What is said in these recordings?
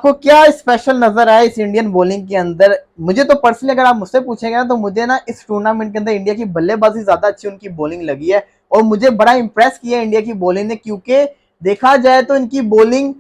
आपको क्या स्पेशल नजर आया इस इंडियन बॉलिंग के अंदर? मुझे तो पर्सनली अगर आप मुझसे पूछेंगे ना तो मुझे ना इस टूर्नामेंट के अंदर इंडिया की बल्लेबाजी ज्यादा अच्छी उनकी बॉलिंग लगी है और मुझे बड़ा इंप्रेस किया है इंडिया की बॉलिंग ने, क्योंकि देखा जाए तो इनकी बॉलिंग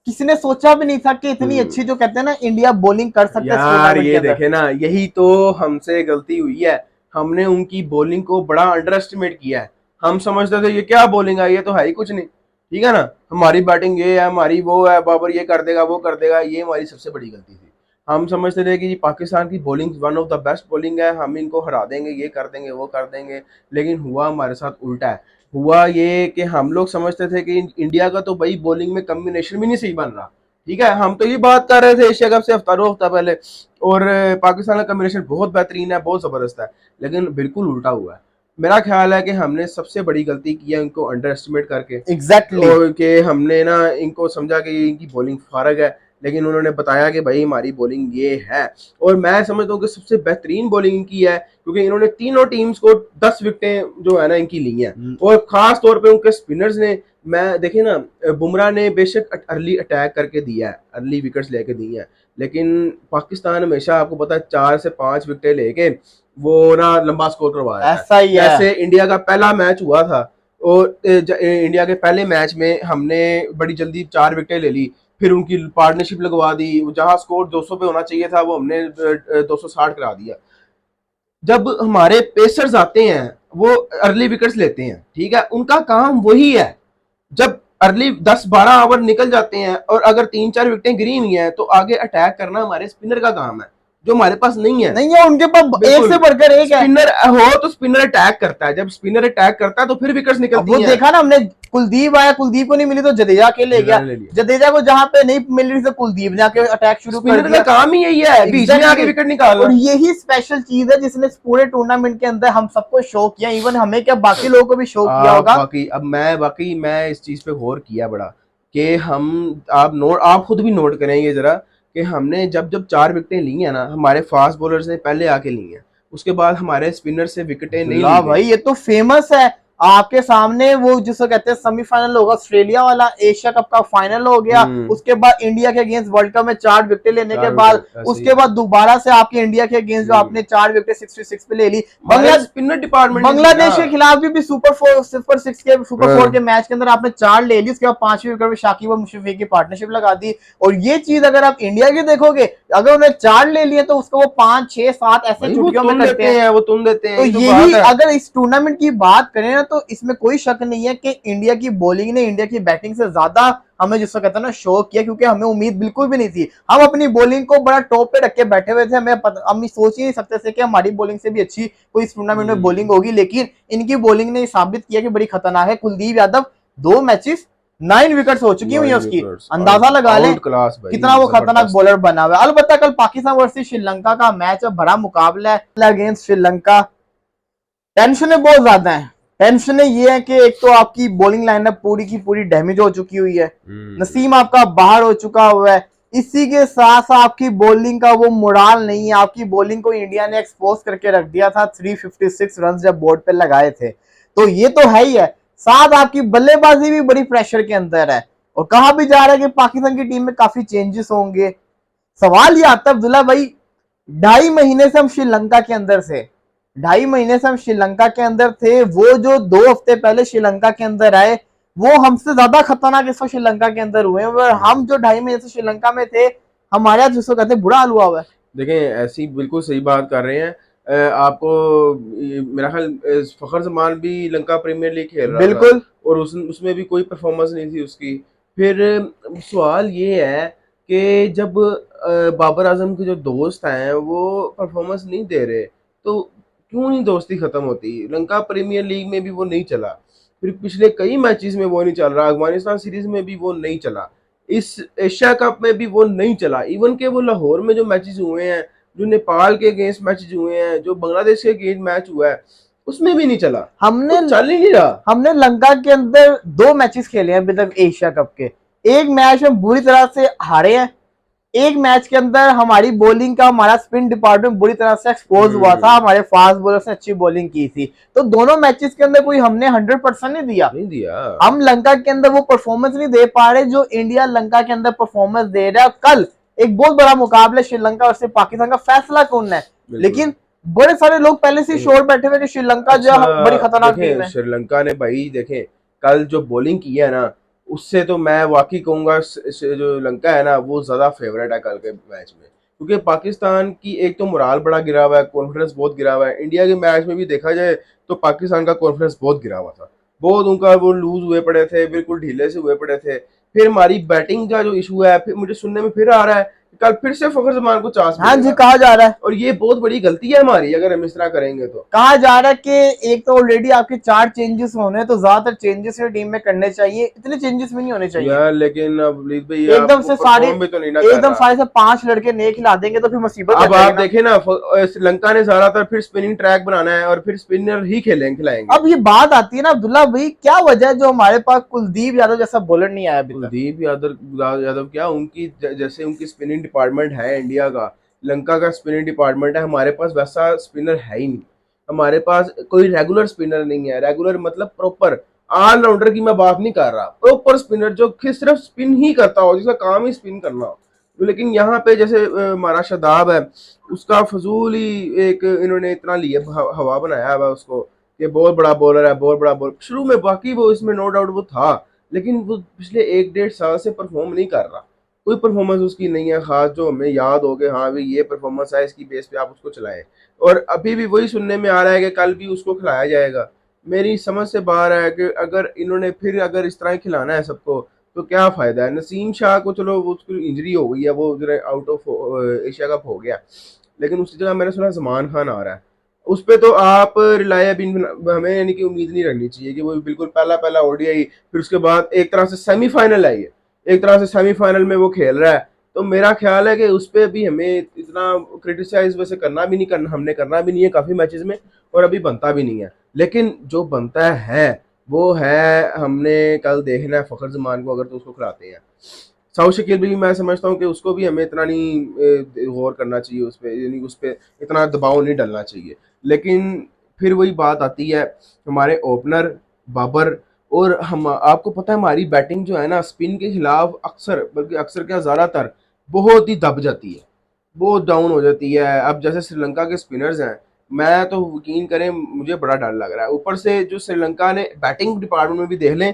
किसी ने सोचा भी नहीं था कि इतनी अच्छी, जो कहते हैं ना, इंडिया बॉलिंग कर सकता है इस यार टूर्नामेंट के ये अंदर। देखे ना, यही तो हमसे गलती हुई है। हमने उनकी बॉलिंग को बड़ा अंडर एस्टिमेट किया है। हम समझते थे ये क्या बॉलिंग है, ये तो है ही कुछ नहीं। ठीक है ना, हमारी बैटिंग ये है, हमारी वो है, बाबर ये कर देगा वो कर देगा, ये हमारी सबसे बड़ी गलती थी। हम समझते थे कि जी पाकिस्तान की bowling one of the best bowling है, हम इनको हरा देंगे, ये कर देंगे वो कर देंगे। लेकिन हुआ हमारे साथ उल्टा है। हुआ ये कि हम लोग समझते थे कि इंडिया का तो भाई बॉलिंग में कम्बिनेशन भी नहीं सही बन रहा। ठीक है, हम तो ये बात कर रहे थे एशिया कप से हफ्ता 2 हफ्ता पहले, और पाकिस्तान का कम्बिनेशन बहुत बेहतरीन है, बहुत जबरदस्त है। लेकिन बिल्कुल उल्टा हुआ है। मेरा ख्याल है कि हमने सबसे बड़ी गलती की है इनको अंडर एस्टिमेट करके। एग्जैक्टली। और कि हमने ना इनको समझा कि इनकी बॉलिंग फारग है, लेकिन उन्होंने बताया कि भाई हमारी बॉलिंग ये है। और मैं समझता हूँ कि सबसे बेहतरीन बॉलिंग इनकी है, क्योंकि इन्होंने तीनों टीम्स को 10 विकेटें जो है ना इनकी ली हैं। और खास तौर पे उनके स्पिनर्स ने, मैं देखिए ना, बुमराह ने बेशक अर्ली अटैक करके दिया है, अर्ली विकेट्स लेके दी हैं, लेकिन पाकिस्तान हमेशा आपको पता है 4 से 5 विकेटें लेके वो ना लंबा स्कोर करवा देता है। ऐसा ही है। जैसे इंडिया का पहला मैच हुआ था, और इंडिया के पहले मैच में हमने बड़ी जल्दी 4 विकेटें ले ली, फिर उनकी पार्टनरशिप लगवा दी, जहां स्कोर 200 पे होना चाहिए था वो हमने 260 करा दिया। जब हमारे पेसर्स आते हैं वो अर्ली विकेट्स लेते हैं, ठीक है, उनका काम वही है। जब अर्ली 10-12 ओवर निकल जाते हैं और अगर 3-4 विकेटें गिरी हुई हैं तो आगे अटैक करना हमारे स्पिनर का काम है, जो हमारे पास नहीं है। नहीं है उनके पास, एक बिल्कुल, से बढ़कर एक है। स्पिनर हो तो स्पिनर अटैक करता है, जब स्पिनर अटैक करता है तो फिर विकेट्स अब वो निकलती हैं। देखा ना हमने, कुलदीप आया, कुलदीप को नहीं मिली तो जडेजा के ले गया, जिन्होंने ले लिया, जडेजा को जहां पे नहीं मिल रही तो कुलदीप ने आके अटैक शुरू कर स्पिनर का दिया। काम ही यही है, बीच में आके एग्जैक्टली। विकेट निकालना। और यही स्पेशल चीज है जिसने पूरे टूर्नामेंट के अंदर हम सबको शो किया, इवन हमें क्या बाकी लोगों को भी शो किया आप होगा। बाकी, अब मैं बाकी मैं इस चीज पे गौर किया बड़ा, कि हम, आप खुद भी नोट करेंगे जरा, कि हमने जब जब 4 विकेटें ली हैं ना, हमारे फास्ट बॉलर्स ने पहले आके ली हैं, उसके बाद हमारे स्पिनर से विकेटें नहीं ली ला गई। भाई, ये तो फेमस है आपके सामने। वो जिसको कहते हैं सेमीफाइनल होगा ऑस्ट्रेलिया वाला, एशिया कप का फाइनल हो गया, उसके बाद इंडिया के अगेंस्ट वर्ल्ड कप में 4 विकेट लेने के 4 बाद विकेट ऐसे ही उसके बाद दोबारा से आपके इंडिया के अगेंस्ट जो आपने 4 विकेट 66 पे ले ली। हमारे स्पिनर डिपार्टमेंट नहीं सही ना। बांग्लादेश के खिलाफ भी सुपर 4 के मैच के अंदर आपने 4 ले ली, उसके बाद 5वीं विकेट में शाकिब और मुशफिक की पार्टनरशिप लगा दी। और ये चीज अगर आप इंडिया की देखोगे, अगर उन्हें 4 ले लिए तो उसको वो 5 6 7 ऐसे भाई वो चुटकियों में तुम करते देते हैं। हैं, वो तुम देते हैं, तो ये तो यही बात है। अगर इस टूर्नामेंट की बात करें ना तो इसमें कोई शक नहीं है कि इंडिया की बॉलिंग ने इंडिया की बैटिंग से ज्यादा हमें जिसको कहते हैं ना शो किया, क्योंकि हमें उम्मीद बिल्कुल भी नहीं थी। हम अपनी बॉलिंग को बड़ा टॉप पे रख के बैठे हुए थे, हम सोच ही नहीं सकते थे कि हमारी बॉलिंग से भी अच्छी कोई इस टूर्नामेंट में बॉलिंग होगी, लेकिन इनकी बॉलिंग ने साबित किया कि बड़ी खतरनाक है। कुलदीप यादव 2 मैचेस 9 विकेट्स हो चुकी हुई है उसकी, अंदाजा लगा लें कितना वो खतरनाक बॉलर बना हुआ है। अलबत्ता कल पाकिस्तान वर्सेस श्रीलंका का मैच है, बड़ा मुकाबला है अगेंस्ट श्रीलंका। टेंशनें बहुत ज्यादा है। टेंशनें ये है कि एक तो आपकी बॉलिंग लाइनअप पूरी की पूरी डैमेज हो चुकी हुई है, नसीम आपका बाहर हो चुका हुआ है, इसी के साथ साथ आपकी बॉलिंग का वो मोराल नहीं है। आपकी बॉलिंग को इंडिया ने एक्सपोज करके रख दिया था 356 रन जब बोर्ड पे लगाए थे, तो ये तो है ही है। साथ आपकी बल्लेबाजी भी बड़ी प्रेशर के अंदर है, और कहा भी जा रहा है कि पाकिस्तान की टीम में काफी चेंजेस होंगे। सवाल ये आता है अब्दुल्ला भाई, 2.5 महीने से हम श्रीलंका के अंदर से 2.5 महीने से हम श्रीलंका के अंदर थे, वो जो 2 हफ्ते पहले श्रीलंका के अंदर आए वो हमसे ज्यादा खतरनाक इस वक्त श्रीलंका के अंदर हुए, और हम जो 2.5 महीने से श्रीलंका में थे हमारे यहाँ जिसको कहते हैं बुरा हाल हुआ हुआ है। देखें, ऐसी बिल्कुल सही बात कर रहे हैं। आपको मेरा ख्याल फखर जमान भी लंका प्रीमियर लीग खेल रहा था, बिल्कुल। और उसमें भी कोई परफॉर्मेंस नहीं थी उसकी। फिर सवाल ये है कि जब बाबर आजम के जो दोस्त हैं वो परफॉर्मेंस नहीं दे रहे, तो क्यों नहीं दोस्ती खत्म होती? लंका प्रीमियर लीग में भी वो नहीं चला, फिर पिछले कई मैचेस में वो नहीं चल रहा, अफगानिस्तान सीरीज में भी वो नहीं चला, इस एशिया कप में भी वो नहीं चला। इवन के वो लाहौर में जो मैचेस हुए हैं, जो नेपाल के अगेंस्ट मैचेस हुए हैं, जो बांग्लादेश के अगेंस्ट मैच हुआ है, उसमें भी नहीं चला। हमने तो चल ही नहीं रहा। हमने लंका के अंदर 2 मैचेस खेले हैं अभी तक एशिया कप के, एक मैच में बुरी तरह से हारे हैं, एक मैच के अंदर हमारी बॉलिंग का हमारा स्पिन डिपार्टमेंट बुरी तरह से एक्सपोज हुआ था, हमारे फास्ट बॉलर्स ने अच्छी बॉलिंग की थी। तो दोनों मैचेस के अंदर कोई हमने 100% नहीं दिया। हम लंका के अंदर वो परफॉर्मेंस नहीं दे पा रहे जो इंडिया लंका के अंदर परफॉर्मेंस दे रहा है। कल एक बहुत बड़ा मुकाबला श्रीलंका और पाकिस्तान का फैसला कौन है, लेकिन बड़े सारे लोग पहले से श्योर बैठे हुए कि श्रीलंका जो बड़ी खतरनाक टीम है। श्रीलंका ने भाई देखें कल जो बॉलिंग की है ना, उससे तो मैं वाकई कहूंगा जो लंका है ना वो ज्यादा फेवरेट है कल के मैच में, क्योंकि पाकिस्तान की एक तो मोराल बड़ा गिरा हुआ है, कॉन्फिडेंस बहुत गिरा हुआ है। इंडिया के मैच में भी देखा जाए तो पाकिस्तान का कॉन्फिडेंस बहुत गिरा हुआ था, बहुत उनका वो लूज हुए पड़े थे, बिल्कुल ढीले से हुए पड़े थे। फिर हमारी बैटिंग का जो इशू है, फिर मुझे सुनने में फिर आ रहा है कल फिर से फखर जमान को चांस हाँ जी, कहा जा रहा है, और ये बहुत बड़ी गलती है हमारी अगर हम इस तरह करेंगे तो। कहा जा रहा है कि एक तो ऑलरेडी आपके 4 चेंजेस होने, तो ज्यादातर चेंजेस टीम में करने चाहिए, इतने चेंजेस भी नहीं होने चाहिए यार। लेकिन अब वलीद भाई एकदम से सारे भी तो नहीं ना एकदम सारे से 5 लड़के नए खिला देंगे तो फिर मुसीबत अब आप देखें ना, श्रीलंका ने ज्यादातर फिर स्पिनिंग ट्रैक बनाना है और फिर स्पिनर ही खिलाएंगे। अब ये बात आती है ना अब्दुल्ला भाई, क्या वजह है जो हमारे पास कुलदीप यादव जैसा बॉलर नहीं आया अभी तक? कुलदीप यादव क्या, उनकी जैसे उनकी स्पिनिंग डिपार्टमेंट है इंडिया का, लंका का स्पिनिंग डिपार्टमेंट है, हमारे पास वैसा स्पिनर है ही नहीं। हमारे पास कोई रेगुलर स्पिनर नहीं है, रेगुलर मतलब प्रॉपर ऑलराउंडर की मैं बात नहीं कर रहा, प्रॉपर स्पिनर जो सिर्फ स्पिन ही करता हो, जिसका काम ही स्पिन करना हो। लेकिन यहाँ पे जैसे हमारा शादाब है, उसका फजूल ही एक इन्होंने इतना लिया हवा बनाया हुआ उसको कि बहुत बड़ा बॉलर है, बहुत बड़ा बॉलर। शुरू में बाकी वो इसमें नो डाउट वो था, लेकिन वो पिछले 1-1.5 साल से परफॉर्म नहीं कर रहा, कोई परफॉर्मेंस उसकी नहीं है खास जो हमें याद हो गया हाँ भाई ये परफॉर्मेंस है, इसकी बेस पे आप उसको चलाएं। और अभी भी वही सुनने में आ रहा है कि कल भी उसको खिलाया जाएगा। मेरी समझ से बाहर है कि अगर इन्होंने फिर अगर इस तरह खिलाना है सबको तो क्या फायदा है। नसीम शाह को चलो उसकी इंजरी हो गई है, वो आउट ऑफ एशिया कप हो गया, लेकिन उसकी जगह मैंने सुना जमान खान आ रहा है। उस पर तो आप रिलाय हमें यानी कि उम्मीद नहीं रखनी चाहिए कि वो बिल्कुल पहला पहला ओडीआई, फिर उसके बाद एक तरह से सेमीफाइनल आई है, एक तरह से सेमीफाइनल में वो खेल रहा है। तो मेरा ख्याल है कि उस पर भी हमें इतना क्रिटिसाइज वैसे करना भी नहीं, हमने करना भी नहीं है काफ़ी मैचेस में, और अभी बनता भी नहीं है। लेकिन जो बनता है वो है, हमने कल देखना है फखर जमान को, अगर तो उसको खिलाते हैं। साउथ शकील भी मैं समझता हूँ कि उसको भी हमें इतना नहीं गौर करना चाहिए उस पर, यानी उस पर इतना दबाव नहीं डालना चाहिए। लेकिन फिर वही बात आती है हमारे ओपनर बाबर, और हम आपको पता है हमारी बैटिंग जो है ना स्पिन के खिलाफ अक्सर, बल्कि अक्सर क्या ज़्यादातर बहुत ही दब जाती है, बहुत डाउन हो जाती है। अब जैसे श्रीलंका के स्पिनर्स हैं, मैं तो यकीन करें मुझे बड़ा डर लग रहा है। ऊपर से जो श्रीलंका ने बैटिंग डिपार्टमेंट में भी देख लें,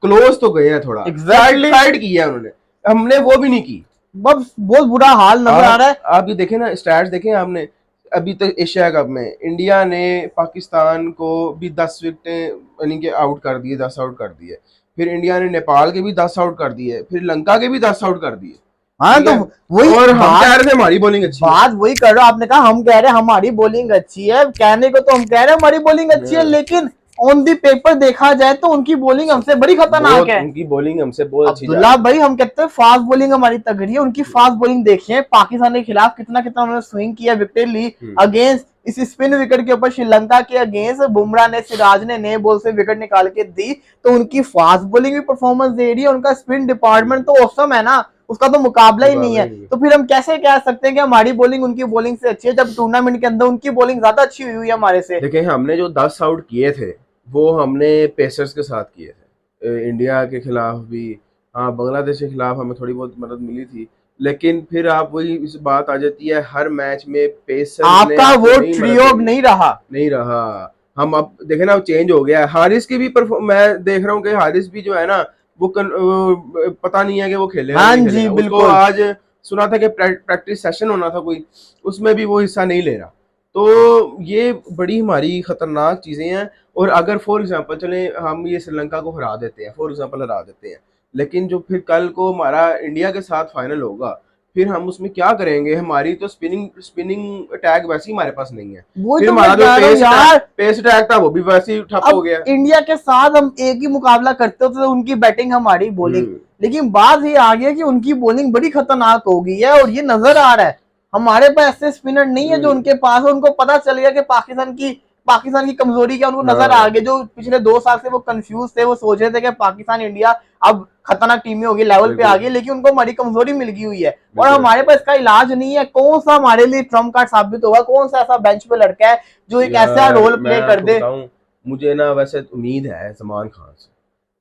क्लोज तो गए हैं थोड़ा, साइड किया है उन्होंने, हमने वो भी नहीं की। बहुत बुरा हाल नजर आ रहा है। आप ये देखें ना, स्टैट्स देखें आपने, अभी तक एशिया कप में इंडिया ने पाकिस्तान को भी 10 विकेटें यानी कि आउट कर दिए, 10 आउट कर दिए। फिर इंडिया ने नेपाल के भी 10 आउट कर दिए, फिर लंका के भी 10 आउट कर दिए। हाँ तो वही, और हम कह रहे थे हमारी बॉलिंग अच्छी है, बात वही कर रहे हो, आपने कहा हम कह रहे हैं हमारी बॉलिंग अच्छी है, कहने को तो हम कह रहे हैं हमारी बॉलिंग अच्छी है, लेकिन ऑन दी पेपर देखा जाए तो उनकी बॉलिंग हमसे बड़ी खतरनाक है। उनकी बॉलिंग हमसे बहुत अच्छी अब्दुल्ला भाई, हम कहते हैं फास्ट बॉलिंग हमारी तगड़ी है, उनकी फास्ट बॉलिंग देखिए, पाकिस्तान के खिलाफ कितना कितना उन्होंने स्विंग किया, विकेट ली अगेंस्ट इस स्पिन विकेट के ऊपर श्रीलंका के अगेंस्ट बुमराह ने, सिराज ने नए बॉल से विकेट निकाल के दी। तो उनकी फास्ट बॉलिंग भी परफॉर्मेंस दे रही है, उनका स्पिन डिपार्टमेंट तो औसम है ना, उसका तो मुकाबला ही नहीं है। तो फिर हम कैसे कह सकते हैं कि हमारी बॉलिंग उनकी बॉलिंग से अच्छी है, जब टूर्नामेंट के अंदर उनकी बॉलिंग ज्यादा अच्छी हुई है हमारे से। देखिए हमने जो 10 आउट किए थे वो हमने पेसर्स के साथ किए थे, इंडिया के खिलाफ भी, हाँ बांग्लादेश के खिलाफ हमें थोड़ी बहुत मदद मिली थी। लेकिन फिर आप वही इस बात आ जाती है, हर मैच में पेसर आपका वो ट्रियो नहीं रहा। हम अब देखे ना चेंज हो गया है। हारिस की भी मैं देख रहा हूँ कि हारिस भी जो है ना वो पता नहीं है कि वो खेलेगा। हाँ जी बिल्कुल, आज सुना था कि प्रैक्टिस सेशन होना था कोई, उसमें भी वो हिस्सा नहीं ले रहा। तो ये बड़ी हमारी खतरनाक चीजें हैं। और अगर फॉर एग्जांपल चले हम ये श्रीलंका को हरा देते हैं, फॉर एग्जांपल हरा देते हैं, लेकिन जो फिर कल को हमारा इंडिया के साथ फाइनल होगा, फिर हम उसमें क्या करेंगे? हमारी तो स्पिनिंग अटैक वैसे ही हमारे पास नहीं है, फिर तो हमारा जो पेस अटैक था वो भी वैसे ही ठप हो गया। इंडिया के साथ हम एक ही मुकाबला करते होते तो उनकी बैटिंग हमारी बॉलिंग, लेकिन बात ये आ गई कि उनकी बॉलिंग बड़ी खतरनाक हो गई है, और ये नजर आ रहा है हमारे पास ऐसे स्पिनर नहीं है जो उनके पास है। उनको पता चल गया कि पाकिस्तान की पाकिस्तान की कमजोरी क्या उनको नजर आ गई। जो पिछले 2 साल से वो कंफ्यूज थे, वो सोच रहे थे कि पाकिस्तान इंडिया अब खतरनाक टीमें होगी, लेवल पे आ गई, लेकिन उनको हमारी कमजोरी मिल गई हुई है और हमारे पास इसका इलाज नहीं है। कौन सा हमारे लिए ट्रम्प कार्ड साबित होगा, कौन सा ऐसा बेंच पे लड़का है जो एक ऐसा यार रोल मैं प्ले कर आपको दे। बताऊं, मुझे ना वैसे उम्मीद है जमान खान से,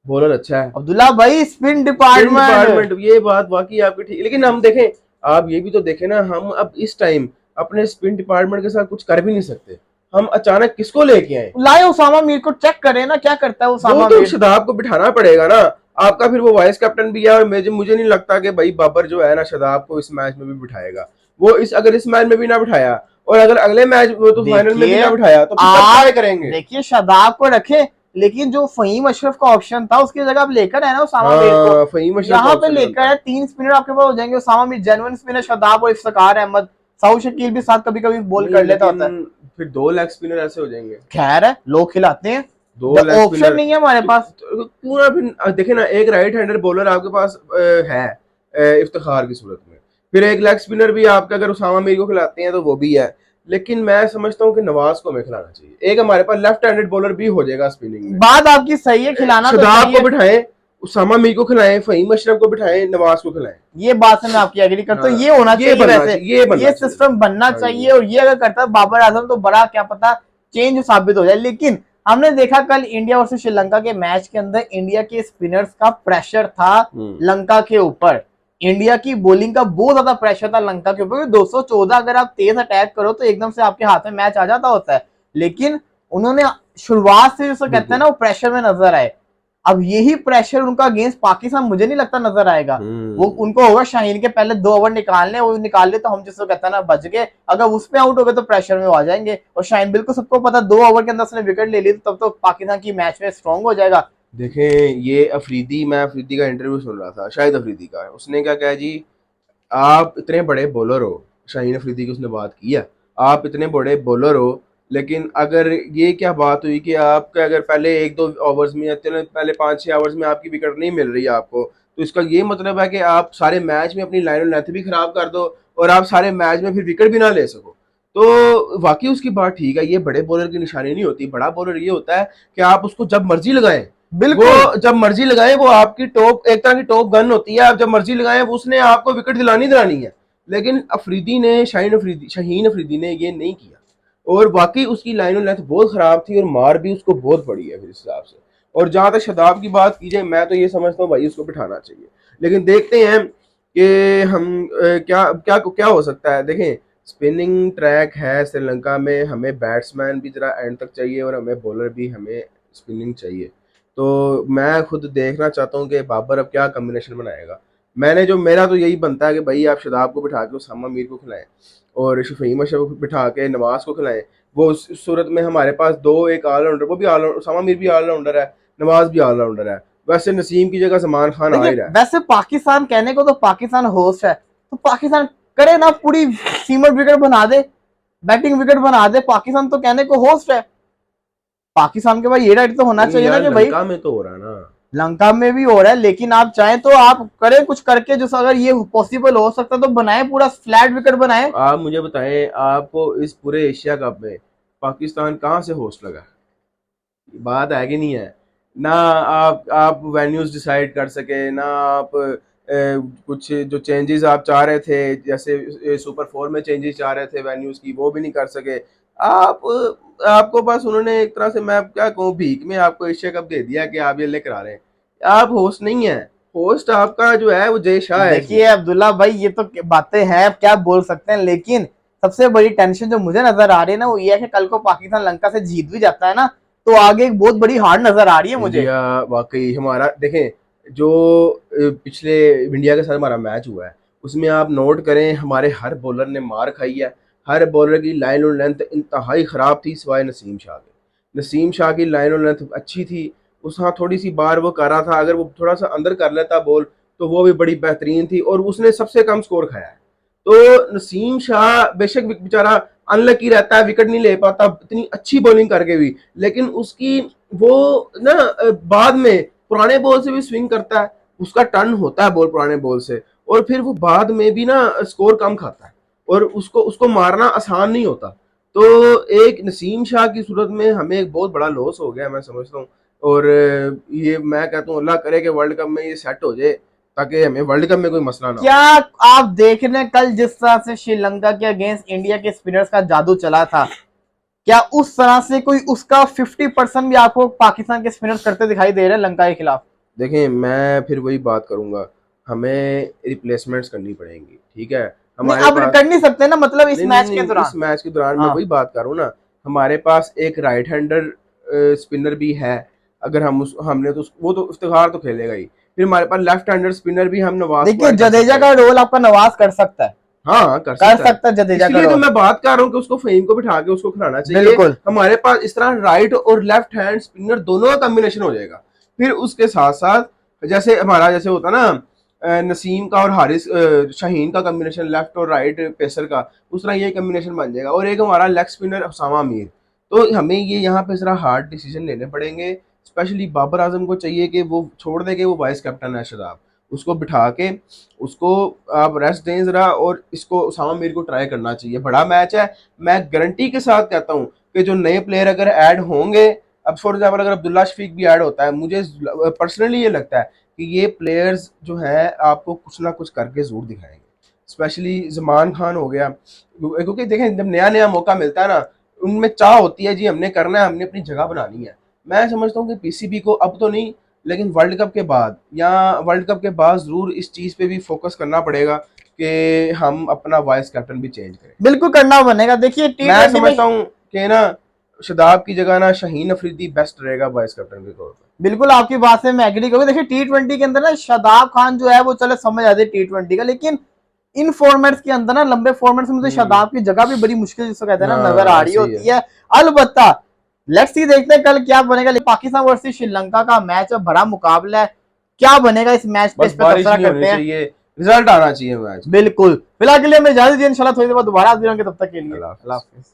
बॉलर अच्छा है। अब्दुल्ला भाई स्पिन स्पिन डिपार्टमेंट। डिपार्टमेंट, ये बात वाकई आपकी ठीक, लेकिन हम देखें, आप ये भी तो देखें ना, हम अब इस टाइम अपने स्पिन डिपार्टमेंट के साथ कुछ कर भी नहीं सकते। हम अचानक किसको लेके आए? लाए उसामा मीर को, चेक करें ना क्या करता है वो उसामा तो मीर। शदाब को बिठाना पड़ेगा ना। आपका फिर वो वाइस कैप्टन भी है, और मुझे नहीं लगता कि भाई बाबर जो है ना शदाब को इस मैच में भी बिठाएगा। वो इस अगर इस मैच में भी ना बिठाया, और अगर अगले मैच वो तो फाइनल में भी देखिए ना बिठाया, तो फिर कब आप ट्राई करेंगे? देखिए शादाब को रखे, लेकिन जो फहीम अशरफ का ऑप्शन था उसकी जगह आप लेकर है ना उसामा मीर को। हाँ, फहीम अशरफ का यहाँ पे ऑप्शन लेकर बनता है, है। 3 स्पिनर आपके पास हो जाएंगे, उसामा मीर जेन्युइन स्पिनर, शादाब और इफ्तिकार अहमद, साउथ शकील भी साथ कभी कभी बोल नहीं कर लेता लेकिन होता है। फिर दो लेग स्पिनर ऐसे हो जाएंगे। खैर है, लोग खिलाते हैं, दो लेग ऑप्शन स्पिनर नहीं है हमारे पास। क्यों ना फिर देखे ना, एक राइट हैंडर बॉलर आपके पास है इफ्तिखार की सूरत में, फिर एक लेग स्पिनर भी आपका अगर उसामा मीर को खिलाते हैं तो वो भी है। लेकिन मैं समझता हूँ कि नवाज को हमें खिलाना चाहिए, एक हमारे पास लेफ्ट हैंडेड बॉलर भी हो जाएगा स्पिनिंग में। बात आपकी सही है, खिलाना तो शदाब को चाहिए। बिठाएं, उसामा मीर को खिलाएं, फहीम अशरफ को बिठाएं, नवाज को खिलाएं। ये बात से मैं आपकी एग्री करता हूँ, हाँ, ये होना ये चाहिए बनना वैसे। चाहिए, ये बनना ये चाहिए। सिस्टम बनना हाँ चाहिए, जी। और ये अगर करता है बाबर आजम तो बड़ा क्या पता चेंज साबित हो जाए। लेकिन हमने देखा कल इंडिया वर्सेस श्रीलंका के मैच के अंदर इंडिया के स्पिनर्स का प्रेशर था लंका के ऊपर। इंडिया की बॉलिंग का बहुत ज्यादा प्रेशर था लंका के ऊपर। 214 अगर आप तेज अटैक करो तो एकदम से आपके हाथ में मैच आ जाता होता है। लेकिन उन्होंने शुरुआत से जैसे कहते हैं बिल्कुल। ना वो प्रेशर में नजर आए। अब यही प्रेशर उनका अगेंस्ट पाकिस्तान मुझे नहीं लगता नजर आएगा। वो उनको होगा शाहीन के पहले 2 ओवर निकालने, वो निकाल ले तो हम जिसको कहते हैं ना बच गए। अगर उस पे आउट हो गए तो प्रेशर में आ जाएंगे, और शाहीन बिल्कुल सबको पता 2 ओवर के अंदर उसने विकेट ले ली तो तब तो पाकिस्तान की मैच में स्ट्रॉन्ग हो जाएगा। देखें ये अफरीदी, मैं अफरीदी का इंटरव्यू सुन रहा था, शायद अफरीदी का, उसने क्या कहा जी, आप इतने बड़े बॉलर हो, शाहीन अफरीदी की उसने बात की है, आप इतने बड़े बॉलर हो, लेकिन अगर ये क्या बात हुई कि आपका अगर पहले 1-2 ओवर्स में या पहले 5-6 ओवर्स में आपकी विकेट नहीं मिल रही है आपको, तो इसका ये मतलब है कि आप सारे मैच में अपनी लाइन और लेंथ भी खराब कर दो, और आप सारे मैच में फिर विकेट भी ना ले सको। तो वाकई उसकी बात ठीक है, ये बड़े बॉलर की निशानी नहीं होती। बड़ा बॉलर ये होता है कि आप उसको जब मर्जी लगाएं, बिल्कुल वो जब मर्जी लगाए, वो आपकी टॉप, एक तरह की टॉप गन होती है, आप जब मर्जी लगाए उसने आपको विकेट दिलानी है। लेकिन अफरीदी ने, शाहीन अफरीदी ने ये नहीं किया, और वाकई उसकी लाइन और लेंथ बहुत खराब थी, और मार भी उसको बहुत पड़ी है फिर इस हिसाब से। और जहां तक शदाब की बात की जाए, मैं तो ये समझता हूँ भाई उसको बिठाना चाहिए, लेकिन देखते हैं कि हम क्या क्या क्या हो सकता है। देखें, स्पिनिंग ट्रैक है श्रीलंका में, हमें बैट्समैन भी जरा एंड तक चाहिए, और हमें बॉलर भी, हमें स्पिनिंग चाहिए। तो मैं खुद देखना चाहता हूँ कि बाबर अब क्या कॉम्बिनेशन बनाएगा। मेरा तो यही बनता है कि भाई आप शदाब को बिठा के उसामा मीर को खिलाएं, और फहीम अशरफ को बिठा के नवाज को खिलाएं। वो उस सूरत में हमारे पास दो, एक ऑलराउंडर, वो भी ऑलराउंडर, उसामा मीर भी ऑलराउंडर है, नवाज भी ऑलराउंडर है। वैसे नसीम की जगह सलमान खान आ देखिए, ही रहा है। वैसे पाकिस्तान कहने को तो पाकिस्तान होस्ट है, तो पाकिस्तान करे ना पूरी सीमर विकेट बना दे, बैटिंग विकेट बना दे। पाकिस्तान तो कहने को होस्ट है, पाकिस्तान के भाई ये राइट तो होना नहीं चाहिए ना यार, कि भाई लंका में तो हो रहा है ना। लंका में भी हो रहा है, लेकिन आप चाहें तो आप करें कुछ करके, जो अगर ये पॉसिबल हो सकता तो बनाए, पूरा फ्लैट विकेट बनाए। आप मुझे बताएं, आपको इस पूरे एशिया कप में पाकिस्तान कहाँ से होस्ट लगा? बात है कि नहीं है ना। आप वेन्यूज डिसाइड कर सके ना, आप कुछ जो चेंजेस आप चाह रहे थे, जैसे सुपर 4 में चेंजेस चाह रहे थे वेन्यूज की, वो भी नहीं कर सके आप। आपको बस उन्होंने एक तरह से, मैं क्या कहूँ, भीख में आपको एशिया कप दे दिया कि आप ये लेकर आ रहे हैं। आप होस्ट नहीं है, होस्ट आपका जो है वो जय शाह है देखिए इसमें। अब्दुल्ला भाई, ये तो बातें हैं, अब क्या बोल सकते हैं। लेकिन सबसे बड़ी टेंशन जो मुझे नजर आ रही है ना, वो ये है कि कल को पाकिस्तान लंका से जीत भी जाता है ना, तो आगे एक बहुत बड़ी हार नजर आ रही है मुझे। इंडिया वाकई हमारा, देखें जो पिछले इंडिया के साथ हमारा मैच हुआ है, उसमें आप नोट करें हमारे हर बॉलर ने मार खाई है। हर बॉलर की लाइन और लेंथ इंतहाई ख़राब थी, सिवाय नसीम शाह के। नसीम शाह की लाइन और लेंथ अच्छी थी, उस हाँ थोड़ी सी बार वो कर रहा था, अगर वो थोड़ा सा अंदर कर लेता बॉल तो वो भी बड़ी बेहतरीन थी, और उसने सबसे कम स्कोर खाया है। तो नसीम शाह बेशक बेचारा अनलकी रहता है, विकेट नहीं ले पाता इतनी अच्छी बॉलिंग करके भी, लेकिन उसकी वो ना बाद में पुराने बॉल से भी स्विंग करता है, उसका टर्न होता है बॉल पुराने बॉल से, और फिर वो बाद में भी ना स्कोर कम खाता है, और उसको उसको मारना आसान नहीं होता। तो एक नसीम शाह की सूरत में हमें एक बहुत बड़ा लॉस हो गया, मैं समझता हूँ। और ये मैं कहता हूँ अल्लाह करे कि वर्ल्ड कप में ये सेट हो जाए, ताकि हमें वर्ल्ड कप में कोई मसला ना हो। क्या आप देख रहे हैं कल जिस तरह से श्रीलंका के अगेंस्ट इंडिया के स्पिनर्स का जादू चला था, क्या उस तरह से कोई उसका 50% भी आपको पाकिस्तान के स्पिनर्स करते दिखाई दे रहे हैं लंका के खिलाफ? देखें, मैं फिर वही बात करूंगा, हमें रिप्लेसमेंट्स करनी पड़ेंगी, ठीक है। नहीं, हमारे आप पास कर नहीं सकते ना, मतलब इस नहीं नहीं मैच के नहीं, इस दौरान। मैच के दौरान मैं हाँ, वही बात कर रहा हूँ ना, हमारे पास एक राइट हैंडर स्पिनर भी है। अगर हम उस हमने तो वो तो इफ्तिखार तो खेलेगा ही, फिर हमारे पास लेफ्ट हैंडर स्पिनर भी हम नवाज को देखिए ऐड कर जडेजा सकते का हैं। रोल आपका नवाज कर सकता है, हाँ, कर कर सकता है। सकता है जडेजा का इसीलिए तो रोल। मैं बात कर रहा हूँ कि उसको फहीम को बिठा के उसको खिलाना चाहिए। बिल्कुल हमारे पास इस तरह राइट और लेफ्ट हैंड स्पिनर दोनों का कॉम्बिनेशन हो जाएगा। फिर उसके साथ साथ जैसे हमारा जैसे होता ना नसीम का और हारिस शाहीन का कॉम्बिनेशन लेफ्ट और राइट पेसर का, उस तरह ये कॉम्बिनेशन बन जाएगा। और एक हमारा लेग स्पिनर उसामा मीर। तो हमें ये यहाँ पे जरा हार्ड डिसीजन लेने पड़ेंगे। स्पेशली बाबर आजम को चाहिए कि वो छोड़ दे कि वो वाइस कैप्टन है शदाब, उसको बिठा के उसको आप रेस्ट दें जरा, और इसको उसामा मीर को ट्राई करना चाहिए। बड़ा मैच है, मैं गारंटी के साथ कहता हूँ कि जो नए प्लेयर अगर ऐड होंगे, अब फॉर एग्जाम्पल अगर अब्दुल्ला शफीक भी ऐड होता है, मुझे पर्सनली ये लगता है कि ये प्लेयर्स जो है आपको कुछ ना कुछ करके जरूर दिखाएंगे। स्पेशली जमान खान हो गया, क्योंकि देखें जब नया नया मौका मिलता है ना, उनमें चाह होती है जी हमने करना है, हमने अपनी जगह बनानी है। मैं समझता हूँ कि पीसीबी को अब तो नहीं, लेकिन वर्ल्ड कप के बाद या वर्ल्ड कप के बाद जरूर इस चीज पे भी फोकस करना पड़ेगा कि हम अपना वाइस कैप्टन भी चेंज करें। बिल्कुल करना बनेगा। देखिए मैं T20 में समझता हूँ कि ना शदाब की जगह ना शाहीन अफरीदी बेस्ट रहेगा वाइस कैप्टन के तौर पर। बिल्कुल आपकी बात से मैं एग्री करूंगा। देखिए T20 के अंदर ना शादाब खान जो है वो चले समझ आती है T20 का, लेकिन इन फॉर्मेट्स के अंदर ना लंबे फॉर्मेट्स में मुझे शादाब की जगह भी बड़ी मुश्किल जिसको कहते हैं ना नजर आ हाँ, रही ऐसे ही है। होती है। अलबत्ता लेट्स सी, देखते हैं कल क्या बनेगा। पाकिस्तान वर्सेस श्रीलंका का मैच है, बड़ा मुकाबला है, क्या बनेगा इस मैच पे, बस इस पे बारिश तबसरा नहीं होनी करते हैं। चाहिए, रिजल्ट आना चाहिए मैच में। बिल्कुल, फिलहाल के लिए हमें इजाजत दीजिए, इंशाल्लाह थोड़ी देर बाद दोबारा हाजिर होंगे, तब तक के लिए अल्लाह अल्लाह हाफिज। हाफिज।